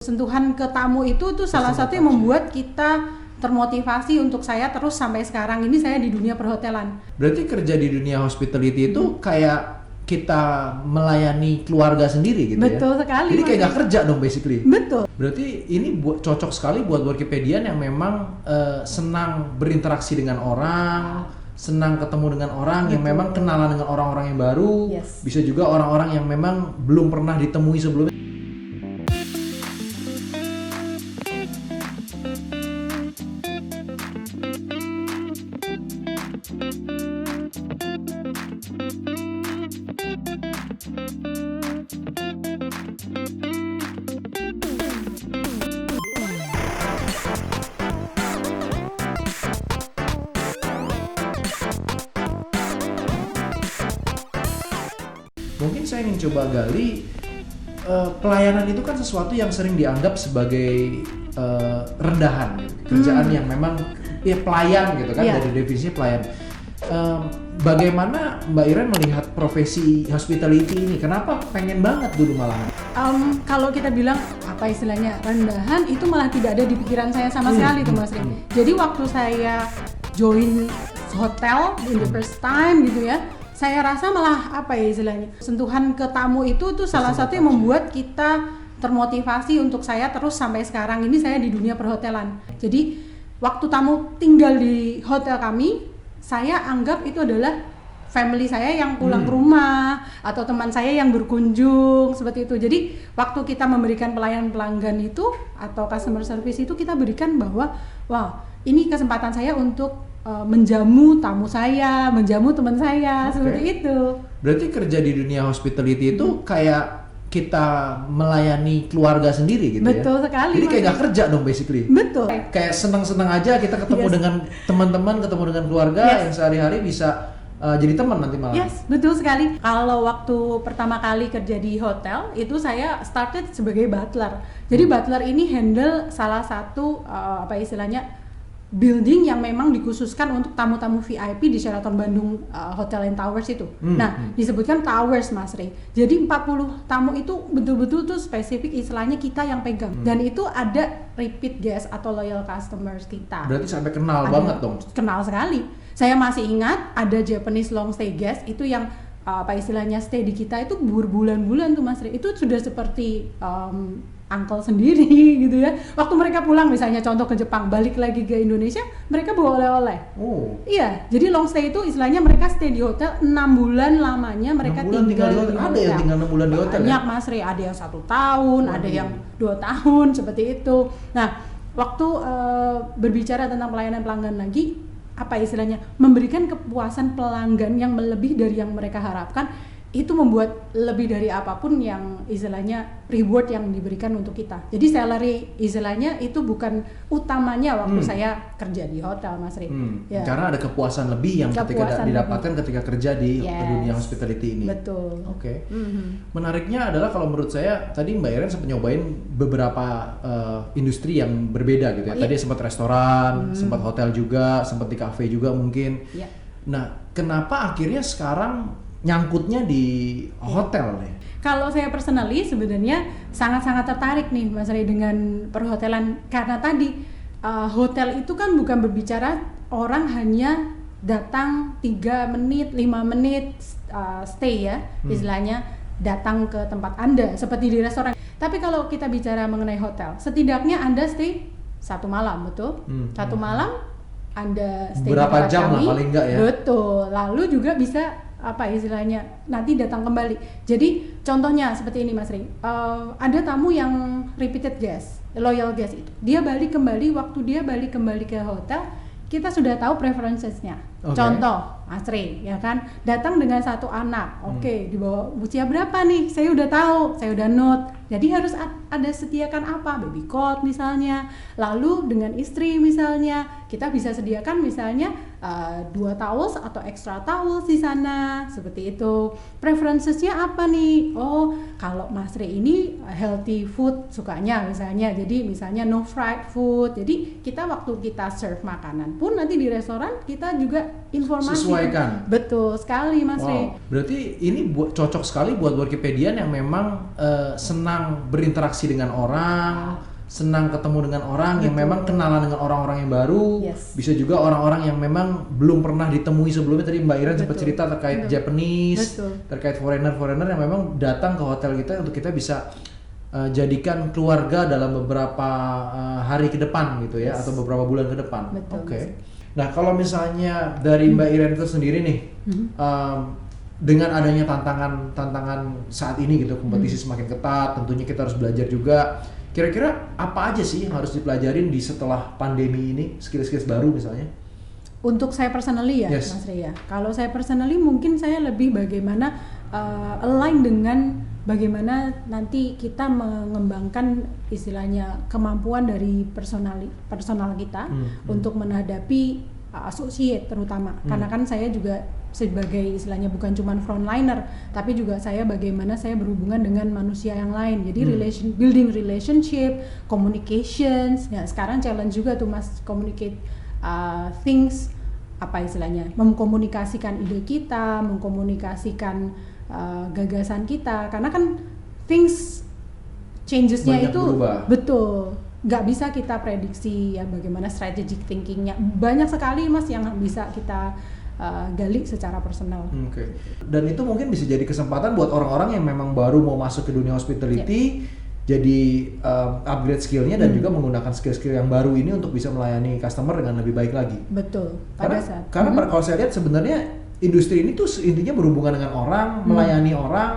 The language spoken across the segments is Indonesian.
sentuhan ke tamu itu tuh salah satu yang membuat kita termotivasi untuk saya terus sampai sekarang ini saya di dunia perhotelan. Berarti kerja di dunia hospitality itu kayak kita melayani keluarga sendiri gitu. Betul ya? sekali. Jadi kayak gak kerja dong basically. Betul. Berarti ini cocok sekali buat workipedian yang memang senang berinteraksi dengan orang, senang ketemu dengan orang, yang memang kenalan dengan orang-orang yang baru. Yes. Bisa juga orang-orang yang memang belum pernah ditemui sebelumnya. Mungkin saya ingin coba gali, pelayanan itu kan sesuatu yang sering dianggap sebagai rendahan, kerjaan yang memang ya pelayan gitu kan, dari definisi pelayan. Bagaimana Mbak Iren melihat profesi hospitality ini? Kenapa pengen banget dulu malahan? Kalau kita bilang apa istilahnya rendahan, itu malah tidak ada di pikiran saya sama sekali tuh Mas Rin. Jadi waktu saya join hotel in the first time gitu ya, saya rasa malah apa ya istilahnya sentuhan ke tamu itu tuh salah satu yang membuat kita termotivasi untuk saya terus sampai sekarang ini saya di dunia perhotelan. Jadi waktu tamu tinggal di hotel kami, saya anggap itu adalah family saya yang pulang ke rumah atau teman saya yang berkunjung seperti itu. Jadi waktu kita memberikan pelayanan pelanggan itu atau customer service itu kita berikan bahwa wah ini kesempatan saya untuk menjamu tamu saya, menjamu teman saya, seperti itu. Berarti kerja di dunia hospitality itu kayak kita melayani keluarga sendiri gitu. Betul ya? sekali. Jadi kayak gak kerja dong basically. Betul. Kayak senang-senang aja kita ketemu dengan teman-teman, ketemu dengan keluarga yang sehari-hari bisa jadi teman nanti malam. Yes, betul sekali. Kalau waktu pertama kali kerja di hotel, itu saya started sebagai butler. Jadi butler ini handle salah satu apa istilahnya building yang memang dikhususkan untuk tamu-tamu VIP di Sheraton Bandung Hotel and Towers itu. Disebutkan Towers Mas Rey. Jadi 40 tamu itu betul-betul tuh spesifik istilahnya kita yang pegang. Dan itu ada repeat guest atau loyal customers kita. Berarti sampai kenal banget dong. Kenal sekali. Saya masih ingat ada Japanese long stay guest itu yang apa istilahnya stay di kita itu berbulan-bulan tuh Mas Rey. Itu sudah seperti uncle sendiri gitu ya. Waktu mereka pulang misalnya contoh ke Jepang, balik lagi ke Indonesia, mereka bawa oleh-oleh. Iya, jadi long stay itu istilahnya mereka stay di hotel 6 bulan lamanya mereka tinggal di hotel. Ada yang tinggal 6 bulan di hotel. Banyak Mas Rey, ada yang 1 tahun, ada yang 2 tahun seperti itu. Nah, waktu berbicara tentang pelayanan pelanggan lagi, apa istilahnya memberikan kepuasan pelanggan yang melebihi dari yang mereka harapkan, itu membuat lebih dari apapun yang istilahnya reward yang diberikan untuk kita. Jadi salary istilahnya itu bukan utamanya waktu saya kerja di hotel Mas Rin. Karena ada kepuasan lebih yang ketika didapatkan ketika kerja di dunia hospitality ini. Betul. Oke. Menariknya adalah kalau menurut saya tadi Mbak Iren sempat nyobain beberapa industri yang berbeda gitu ya. Tadi sempat restoran, sempat hotel juga, sempat di cafe juga mungkin. Nah, kenapa akhirnya sekarang nyangkutnya di hotel nih? Kalau saya personally sebenarnya sangat-sangat tertarik nih Mas Ray dengan perhotelan karena tadi hotel itu kan bukan berbicara orang hanya datang 3 menit, 5 menit stay ya, istilahnya datang ke tempat Anda seperti di restoran. Tapi kalau kita bicara mengenai hotel, setidaknya Anda stay 1 malam, betul? 1 malam Anda stay berapa jam lah paling enggak ya? Betul. Lalu juga bisa apa istilahnya nanti datang kembali. Jadi contohnya seperti ini Mas Ring, ada tamu yang repeated guest, loyal guest itu dia balik kembali, waktu dia balik kembali ke hotel kita sudah tahu preferences-nya. Contoh Mas Ring ya kan datang dengan 1 anak, di bawah usia berapa nih, saya udah tahu, saya udah note. Jadi harus ada sediakan apa, baby cot misalnya. Lalu dengan istri misalnya kita bisa sediakan misalnya 2 towels atau extra towels di sana, seperti itu. Preferences-nya apa nih? Oh, kalau Mas Rey ini healthy food sukanya misalnya. Jadi misalnya no fried food. Jadi kita waktu kita serve makanan pun nanti di restoran kita juga informasi. Sesuaikan. Betul sekali Mas Rey. Berarti ini cocok sekali buat Workipedian yang memang senang berinteraksi dengan orang, senang ketemu dengan orang, yang memang kenalan dengan orang-orang yang baru. Bisa juga orang-orang yang memang belum pernah ditemui sebelumnya. Tadi Mbak Iren sempat cerita terkait Japanese, terkait foreigner yang memang datang ke hotel kita untuk kita bisa jadikan keluarga dalam beberapa hari ke depan gitu ya, atau beberapa bulan ke depan. Oke. Nah, kalau misalnya dari Mbak Iren itu sendiri nih, dengan adanya tantangan saat ini gitu, kompetisi semakin ketat, tentunya kita harus belajar juga. Kira-kira apa aja sih yang harus dipelajarin di setelah pandemi ini, skill-skill baru misalnya? Untuk saya personally ya, Mas Rey ya. Kalau saya personally mungkin saya lebih bagaimana align dengan bagaimana nanti kita mengembangkan istilahnya kemampuan dari personal kita untuk menghadapi associate terutama. Karena kan saya juga sebagai istilahnya bukan cuma frontliner, tapi juga saya bagaimana saya berhubungan dengan manusia yang lain. Jadi building relationship, communications. Ya, sekarang challenge juga tuh Mas, communicate things, apa istilahnya, mengkomunikasikan ide kita, mengkomunikasikan gagasan kita. Karena kan things changes-nya banyak itu berubah. Betul. Nggak bisa kita prediksi ya bagaimana strategic thinking-nya. Banyak sekali Mas yang bisa kita gali secara personal. Dan itu mungkin bisa jadi kesempatan buat orang-orang yang memang baru mau masuk ke dunia hospitality, jadi upgrade skillnya dan juga menggunakan skill-skill yang baru ini untuk bisa melayani customer dengan lebih baik lagi. Betul. Karena kalau saya lihat sebenarnya industri ini tuh intinya berhubungan dengan orang, melayani orang.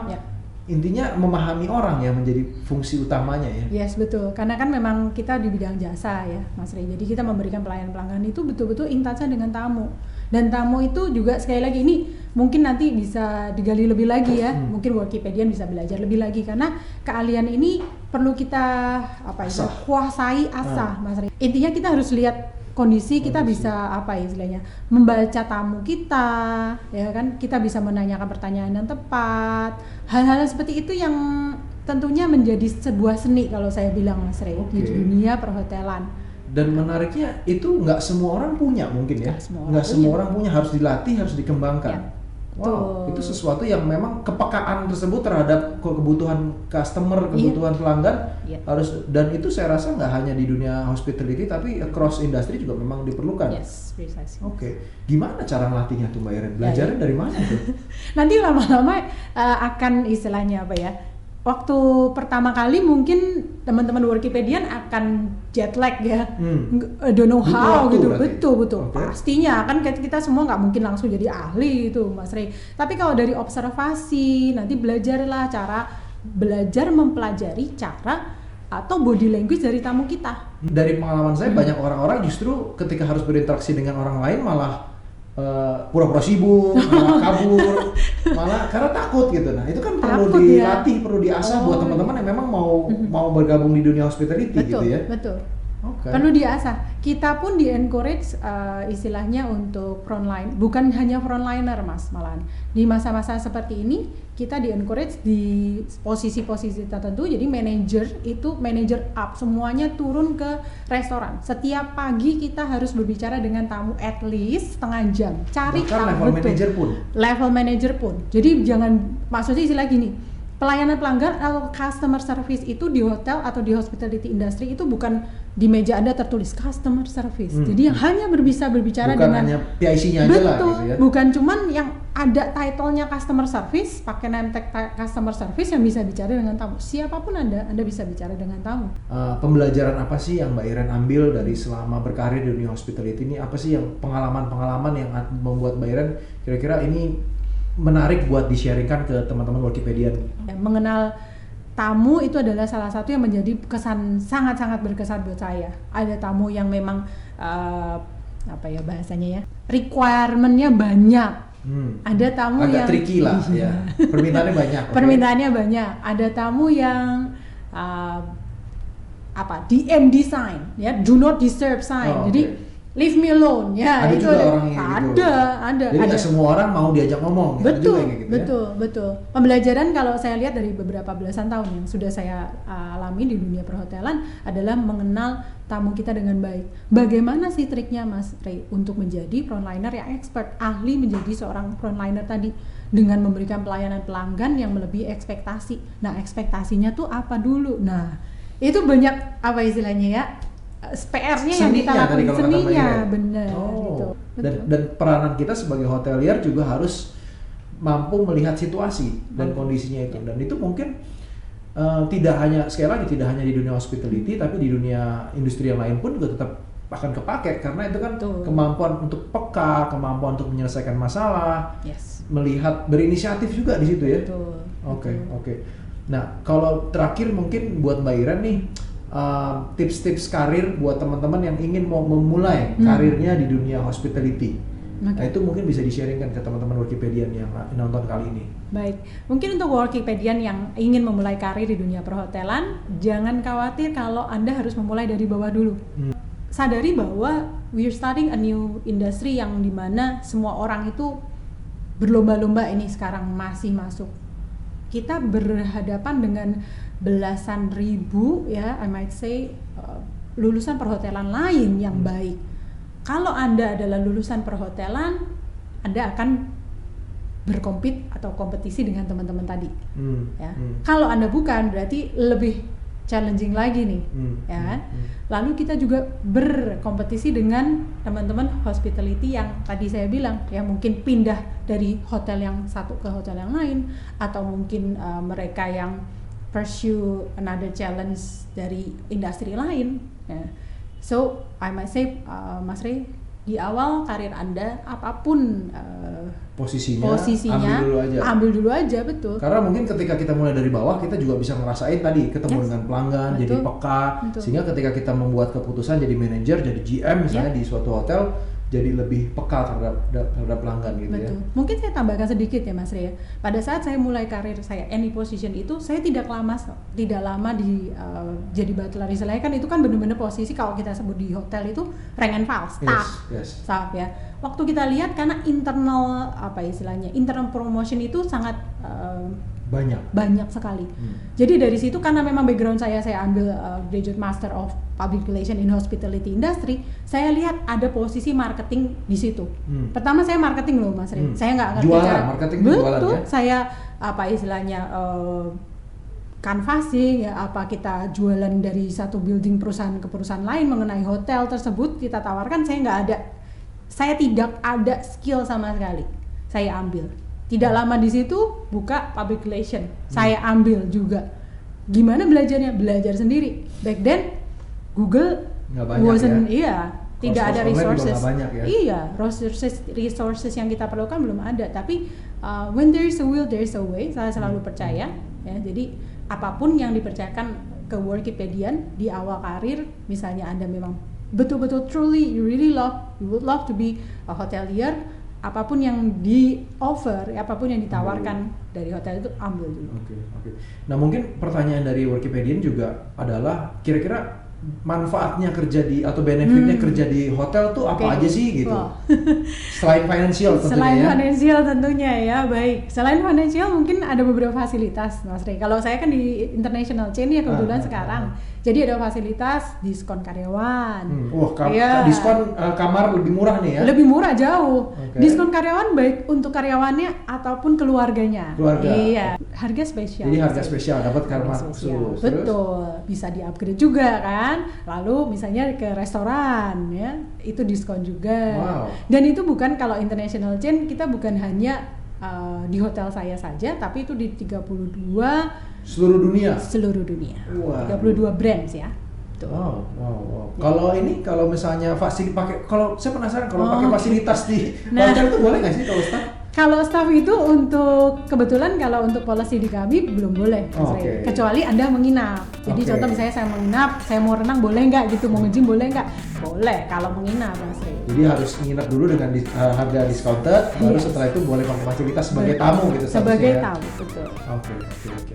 Intinya memahami orang yang menjadi fungsi utamanya ya. Yes, betul. Karena kan memang kita di bidang jasa ya, Mas Rey. Jadi kita memberikan pelayanan pelanggan itu betul-betul in touch dengan tamu. Dan tamu itu juga sekali lagi ini mungkin nanti bisa digali lebih lagi ya. Mungkin Workipedian bisa belajar lebih lagi karena keahlian ini perlu kita kuasai asah, Mas Rey. Intinya kita harus lihat kondisi kita bisa apa ya istilahnya membaca tamu kita ya kan, kita bisa menanyakan pertanyaan yang tepat, hal-hal seperti itu yang tentunya menjadi sebuah seni kalau saya bilang Mas Rey di dunia perhotelan. Dan menariknya itu nggak semua orang punya mungkin ya, nggak semua orang punya, harus dilatih, harus dikembangkan. Wow, itu sesuatu yang memang kepekaan tersebut terhadap kebutuhan customer, kebutuhan pelanggan harus, dan itu saya rasa nggak hanya di dunia hospitality tapi across industri juga memang diperlukan. Yes, precisely. Gimana cara ngelatihnya tuh Mbak Iren? Belajarnya dari mana tuh? Nanti lama-lama akan istilahnya apa ya? Waktu pertama kali mungkin teman-teman Workipedian akan jet lag ya, don't know how gitu, betul. Pastinya kan kita semua nggak mungkin langsung jadi ahli itu Mas Rey. Tapi kalau dari observasi nanti belajarlah cara belajar mempelajari cara atau body language dari tamu kita. Dari pengalaman saya banyak orang-orang justru ketika harus berinteraksi dengan orang lain malah pura-pura sibuk, malah kabur, malah karena takut gitu. Nah itu kan perlu dilatih, perlu diasah buat teman-teman yang memang mau bergabung di dunia hospitality gitu ya. Betul. Perlu diasah. Kita pun di encourage istilahnya untuk frontline, bukan hanya frontliner Mas, malahan di masa-masa seperti ini kita di encourage di posisi-posisi tertentu. Jadi manager up semuanya turun ke restoran. Setiap pagi kita harus berbicara dengan tamu at least setengah jam. Cari tamu level manager pun. Jadi jangan, maksudnya istilah gini, pelayanan pelanggan atau customer service itu di hotel atau di hospitality industry itu bukan di meja Anda tertulis customer service. Jadi yang hanya berbicara bukan dengan hanya PIC-nya aja lah gitu ya. Bukan cuman yang ada title-nya customer service, pakai name tag customer service yang bisa bicara dengan tamu. Siapapun Anda bisa bicara dengan tamu. Pembelajaran apa sih yang Mbak Iren ambil dari selama berkarir di dunia hospitality ini? Apa sih yang pengalaman-pengalaman yang membuat Mbak Iren kira-kira ini menarik buat di-sharingkan ke teman-teman Workipedian? Mengenal tamu itu adalah salah satu yang menjadi kesan sangat-sangat berkesan buat saya. Ada tamu yang memang apa ya bahasanya ya, requirement-nya banyak. Ada tamu agak yang tricky lah ya. Permintaannya banyak. Permintaannya banyak. Ada tamu yang DM design ya, do not disturb sign. Jadi leave me alone ya. Ada itu juga orang yang gitu. Ada. Jadi nggak semua orang mau diajak ngomong. Ada juga yang kayak gitu, Betul. Pembelajaran kalau saya lihat dari beberapa belasan tahun yang sudah saya alami di dunia perhotelan adalah mengenal tamu kita dengan baik. Bagaimana sih triknya Mas Ray untuk menjadi frontliner yang expert, ahli menjadi seorang frontliner tadi dengan memberikan pelayanan pelanggan yang melebihi ekspektasi. Nah, ekspektasinya tuh apa dulu? Nah, itu banyak apa istilahnya ya? PR-nya yang kita lakukan, seninya, benar gitu. Dan peranan kita sebagai hotelier juga harus mampu melihat situasi dan kondisinya itu. Dan itu mungkin tidak hanya, sekali lagi tidak hanya di dunia hospitality, tapi di dunia industri yang lain pun juga tetap akan kepake, karena itu kan kemampuan untuk peka, kemampuan untuk menyelesaikan masalah, melihat, berinisiatif juga di situ ya. Oke. Nah, kalau terakhir mungkin buat Mbak Iren nih, tips-tips karir buat teman-teman yang ingin mau memulai karirnya di dunia hospitality. Nah, itu mungkin bisa di-sharingkan ke teman-teman Workipedian yang nonton kali ini. Baik, mungkin untuk Workipedian yang ingin memulai karir di dunia perhotelan, jangan khawatir kalau Anda harus memulai dari bawah dulu. Sadari bahwa we're starting a new industry yang dimana semua orang itu berlomba-lomba ini sekarang masih masuk. Kita berhadapan dengan belasan ribu ya, I might say lulusan perhotelan lain yang baik. Kalau Anda adalah lulusan perhotelan, Anda akan berkompet atau kompetisi dengan teman-teman tadi. Kalau Anda bukan, berarti lebih challenging lagi nih, ya. Lalu kita juga berkompetisi dengan teman-teman hospitality yang tadi saya bilang, ya mungkin pindah dari hotel yang satu ke hotel yang lain, atau mungkin mereka yang pursue another challenge dari industri lain. Ya. So I might say, Mas Ray, di awal karir Anda apapun posisinya ambil dulu aja, betul. Karena mungkin ketika kita mulai dari bawah, kita juga bisa ngerasain tadi ketemu dengan pelanggan, jadi peka, sehingga ketika kita membuat keputusan jadi manajer, jadi GM misalnya di suatu hotel, jadi lebih peka terhadap pelanggan gitu. Betul. Ya. Mungkin saya tambahkan sedikit ya Mas Ria. Pada saat saya mulai karir saya any position itu, saya tidak lama di jadi butler. Istilahnya kan itu kan benar-benar posisi kalau kita sebut di hotel itu rank and file, staff ya. Waktu kita lihat karena internal internal promotion itu sangat banyak sekali. Jadi dari situ karena memang background saya ambil graduate master of public relation in hospitality industry, saya lihat ada posisi marketing di situ. Pertama saya marketing loh Mas Rin. Saya nggak ngerti jualan, marketing jualan ya. Saya canvassing ya, kita jualan dari satu building perusahaan ke perusahaan lain mengenai hotel tersebut kita tawarkan. Saya tidak ada skill sama sekali. Saya ambil. Tidak lama di situ buka public relation, saya ambil juga. Gimana belajarnya? Belajar sendiri. Back then Google tidak ada resources. Iya, resources yang kita perlukan belum ada. Tapi when there is a will, there is a way. Saya selalu percaya. Ya, jadi apapun yang dipercayakan ke Workipedian di awal karir, misalnya Anda memang betul-betul truly you would love to be a hotelier. Apapun yang di-offer, apapun yang ditawarkan dari hotel itu ambil dulu. Oke. Nah mungkin pertanyaan dari Workipedian juga adalah kira-kira manfaatnya kerja di atau benefitnya kerja di hotel tuh apa aja sih gitu? Selain financial tentunya ya, baik. Selain financial mungkin ada beberapa fasilitas Mas Ray. Kalau saya kan di international chain ya kebetulan sekarang. Jadi ada fasilitas diskon karyawan. Diskon kamar lebih murah nih ya? Lebih murah jauh. Diskon karyawan baik untuk karyawannya ataupun keluarganya. Iya. Harga spesial. Jadi harga spesial dapat kamar khusus. Betul. Bisa di-upgrade juga kan. Lalu misalnya ke restoran ya, itu diskon juga. Dan itu bukan kalau international chain, kita bukan hanya di hotel saya saja, tapi itu di 32 seluruh dunia. 32 brands ya. Wow. Kalau misalnya kalau saya penasaran kalau pakai fasilitas di hotel itu boleh nggak sih kalau staff? Kalau staff itu kebetulan kalau untuk policy di kami belum boleh, kecuali Anda menginap. Jadi Oke. contoh misalnya saya menginap, saya mau renang boleh nggak gitu, mau nge-gym boleh nggak? Boleh kalau menginap Mas Ri. Jadi harus nginep dulu dengan harga discounted, baru Yes. setelah itu boleh pakai fasilitas sebagai tamu gitu. Sebagai statusnya ya. tamu, betul. Oke.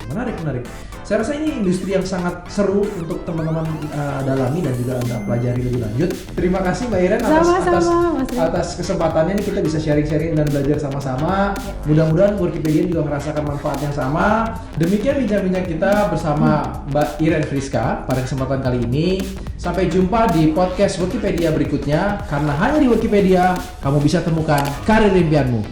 Menarik. Saya rasa ini industri yang sangat seru untuk teman-teman dalami dan juga Anda pelajari lebih lanjut. Terima kasih Mbak Iren Sama-sama, Mas Ri. atas kesempatannya ini kita bisa sharing-sharing dan belajar sama-sama. Mudah-mudahan Wikipedia juga merasakan manfaat yang sama. Demikian bincang-bincang kita bersama Mbak Iren Friska pada kesempatan kali ini. Sampai jumpa di podcast Wikipedia berikutnya, karena hanya di Wikipedia kamu bisa temukan karir impianmu.